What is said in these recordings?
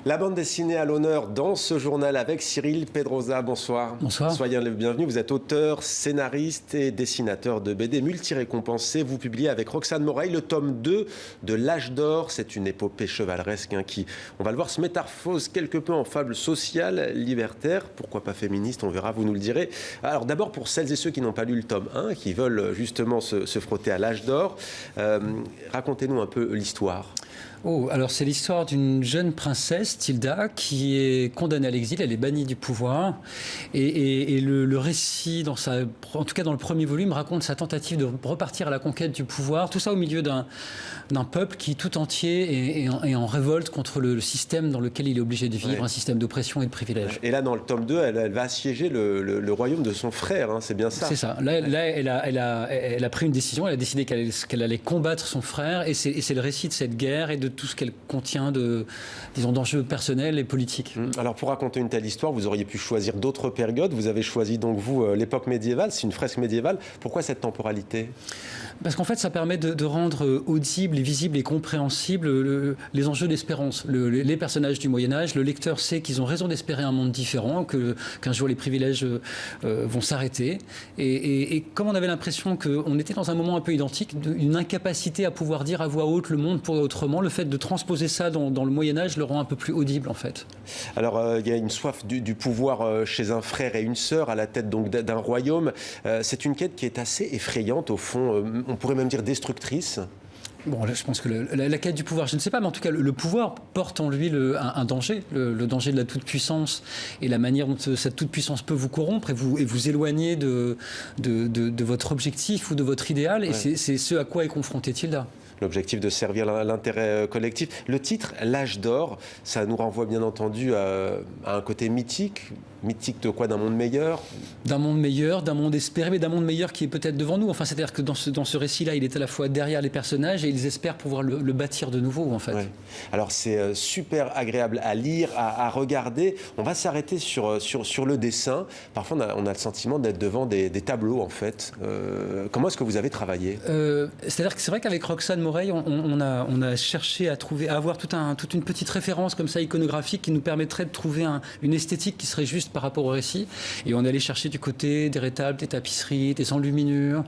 La bande dessinée à l'honneur dans ce journal avec Cyril Pedrosa. Bonsoir. Bonsoir. Soyez le bienvenu. Vous êtes auteur, scénariste et dessinateur de BD multi-récompensé. Vous publiez avec Roxane Moreil le tome 2 de L'Âge d'Or. C'est une épopée chevaleresque qui, on va le voir, se métamorphose quelque peu en fable sociale, libertaire. Pourquoi pas féministe? On verra, vous nous le direz. Alors d'abord, pour celles et ceux qui n'ont pas lu le tome 1, qui veulent justement se frotter à L'Âge d'Or, racontez-nous un peu l'histoire. Oh, alors c'est l'histoire d'une jeune princesse, Tilda, qui est condamnée à l'exil, elle est bannie du pouvoir. Et le récit, en tout cas dans le premier volume, raconte sa tentative de repartir à la conquête du pouvoir. Tout ça au milieu d'un peuple qui tout entier est en révolte contre le système dans lequel il est obligé de vivre, un système d'oppression et de privilèges. Et là, dans le tome 2, elle va assiéger le royaume de son frère, c'est bien ça? C'est ça. Là elle a pris une décision, elle a décidé qu'elle allait combattre son frère, et c'est le récit de cette guerre et de tout ce qu'elle contient d'enjeux personnels et politiques. Alors pour raconter une telle histoire, vous auriez pu choisir d'autres périodes. Vous avez choisi donc l'époque médiévale, c'est une fresque médiévale. Pourquoi cette temporalité? Parce qu'en fait, ça permet de rendre audibles et visibles et compréhensibles les enjeux d'espérance. Les personnages du Moyen-Âge, le lecteur sait qu'ils ont raison d'espérer un monde différent, qu'un jour les privilèges vont s'arrêter. Et comme on avait l'impression qu'on était dans un moment un peu identique, une incapacité à pouvoir dire à voix haute le monde pourrait autrement, le fait de transposer ça dans le Moyen-Âge le rend un peu plus audible en fait. Alors il y a une soif du pouvoir chez un frère et une sœur à la tête donc d'un royaume. C'est une quête qui est assez effrayante au fond, on pourrait même dire destructrice. Bon, là, je pense que la quête du pouvoir, je ne sais pas, mais en tout cas, le pouvoir porte en lui un danger, le danger de la toute-puissance et la manière dont cette toute-puissance peut vous corrompre et vous éloigner de votre objectif ou de votre idéal. Et c'est ce à quoi est confronté Tilda. L'objectif de servir l'intérêt collectif. Le titre, L'Âge d'Or, ça nous renvoie bien entendu à un côté mythique. Mythique de quoi? D'un monde meilleur? D'un monde meilleur, d'un monde espéré, mais d'un monde meilleur qui est peut-être devant nous. Enfin, c'est-à-dire que dans ce récit-là, il est à la fois derrière les personnages et ils espèrent pouvoir le bâtir de nouveau, en fait. Ouais. Alors, c'est super agréable à lire, à regarder. On va s'arrêter sur le dessin. Parfois, on a le sentiment d'être devant des tableaux, en fait. Comment est-ce que vous avez travaillé? C'est-à-dire que c'est vrai qu'avec Roxane Moreil, on a cherché à avoir toute une petite référence comme ça iconographique qui nous permettrait de trouver une esthétique qui serait juste par rapport au récit, et on est allé chercher du côté des rétables, des tapisseries, des enluminures,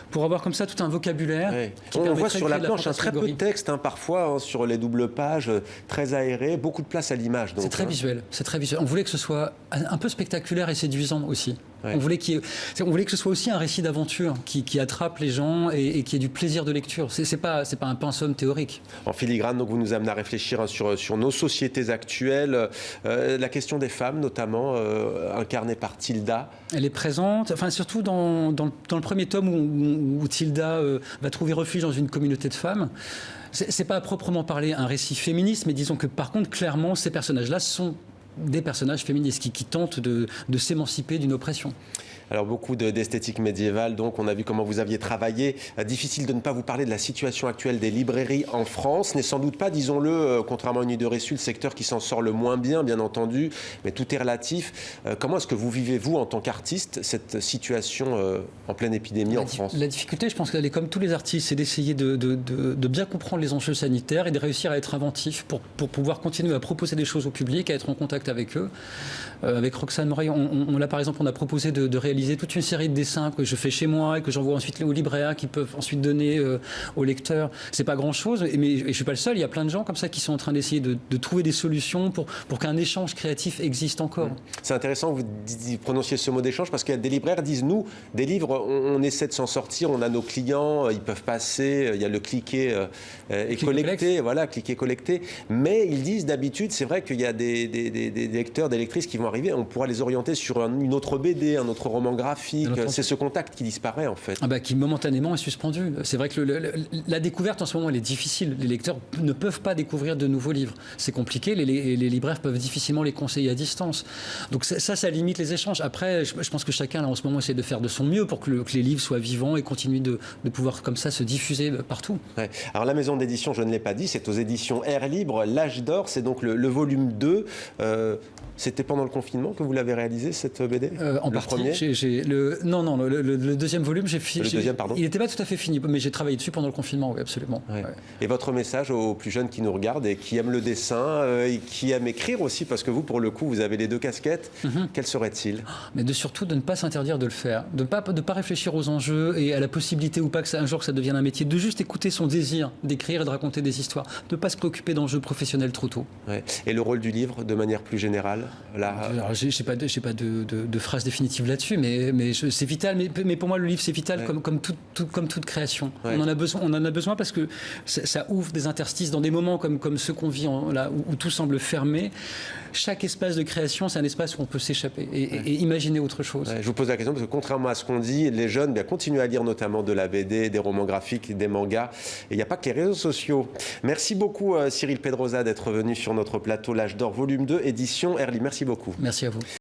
pour avoir comme ça tout un vocabulaire. Ouais. On voit sur la planche un très peu de texte, parfois sur les doubles pages, très aéré, beaucoup de place à l'image. C'est très visuel, c'est très visuel. On voulait que ce soit un peu spectaculaire et séduisant aussi. Ouais. On voulait que ce soit aussi un récit d'aventure qui attrape les gens et qui ait du plaisir de lecture. C'est pas un pensum théorique. En filigrane, donc vous nous amenez à réfléchir sur nos sociétés actuelles, la question des femmes notamment, incarnée par Tilda. Elle est présente, enfin surtout dans le premier tome où Tilda va trouver refuge dans une communauté de femmes. C'est pas à proprement parler un récit féministe, mais disons que par contre clairement ces personnages-là sont des personnages féministes qui tentent de s'émanciper d'une oppression. Alors beaucoup d'esthétique médiévale, donc on a vu comment vous aviez travaillé. Difficile de ne pas vous parler de la situation actuelle des librairies en France. N'est sans doute pas, disons-le, contrairement à une idée reçue, le secteur qui s'en sort le moins bien entendu, mais tout est relatif. Comment est-ce que vous vivez, vous, en tant qu'artiste, cette situation en pleine épidémie en France? La difficulté, je pense qu'elle est comme tous les artistes, c'est d'essayer de bien comprendre les enjeux sanitaires et de réussir à être inventif pour pouvoir continuer à proposer des choses au public, à être en contact avec eux. Avec Roxane Moreil, on a proposé de réaliser toute une série de dessins que je fais chez moi et que j'envoie ensuite aux libraires qui peuvent ensuite donner aux lecteurs. C'est pas grand-chose, mais je suis pas le seul. Il y a plein de gens comme ça qui sont en train d'essayer de trouver des solutions pour qu'un échange créatif existe encore. C'est intéressant que vous prononciez ce mot d'échange parce que des libraires disent, nous, des livres, on essaie de s'en sortir, on a nos clients, ils peuvent passer, il y a le cliquer et collecter, voilà, cliquer, collecter. Mais ils disent d'habitude, c'est vrai qu'il y a des lecteurs, des lectrices qui vont arriver, on pourra les orienter sur une autre BD, un autre roman graphique, c'est ce contact qui disparaît en fait. Qui momentanément est suspendu. C'est vrai que la découverte en ce moment elle est difficile. Les lecteurs ne peuvent pas découvrir de nouveaux livres. C'est compliqué, les libraires peuvent difficilement les conseiller à distance. Donc ça limite les échanges. Après, je pense que chacun là, en ce moment essaie de faire de son mieux pour que les livres soient vivants et continuent de pouvoir comme ça se diffuser partout. Ouais. Alors la maison d'édition, je ne l'ai pas dit, c'est aux éditions Air Libre, L'Âge d'Or, c'est donc le volume 2. C'était pendant le confinement que vous l'avez réalisé, cette BD? En partie. Non, le deuxième volume, j'ai fini. Le deuxième, pardon. Il n'était pas tout à fait fini, mais j'ai travaillé dessus pendant le confinement, oui, absolument. Ouais. Ouais. Et votre message aux plus jeunes qui nous regardent et qui aiment le dessin et qui aiment écrire aussi, parce que vous, pour le coup, vous avez les deux casquettes, quel serait-il? Mais surtout de ne pas s'interdire de le faire, de ne pas réfléchir aux enjeux et à la possibilité ou pas que un jour ça devienne un métier, de juste écouter son désir d'écrire et de raconter des histoires, de ne pas se préoccuper d'enjeux professionnels trop tôt. Ouais. Et le rôle du livre, de manière plus générale là... Alors, je n'ai pas de phrase définitive là-dessus, mais c'est vital. Mais pour moi, le livre, c'est vital comme toute création. Ouais. On en a besoin parce que ça ouvre des interstices dans des moments comme ceux qu'on vit là, où tout semble fermé. Chaque espace de création, c'est un espace où on peut s'échapper et imaginer autre chose. Ouais, je vous pose la question parce que contrairement à ce qu'on dit, les jeunes continuent à lire notamment de la BD, des romans graphiques, des mangas. Et il n'y a pas que les réseaux sociaux. Merci beaucoup Cyril Pedrosa d'être venu sur notre plateau L'Âge d'Or volume 2, édition Herlie. Merci beaucoup. Merci à vous.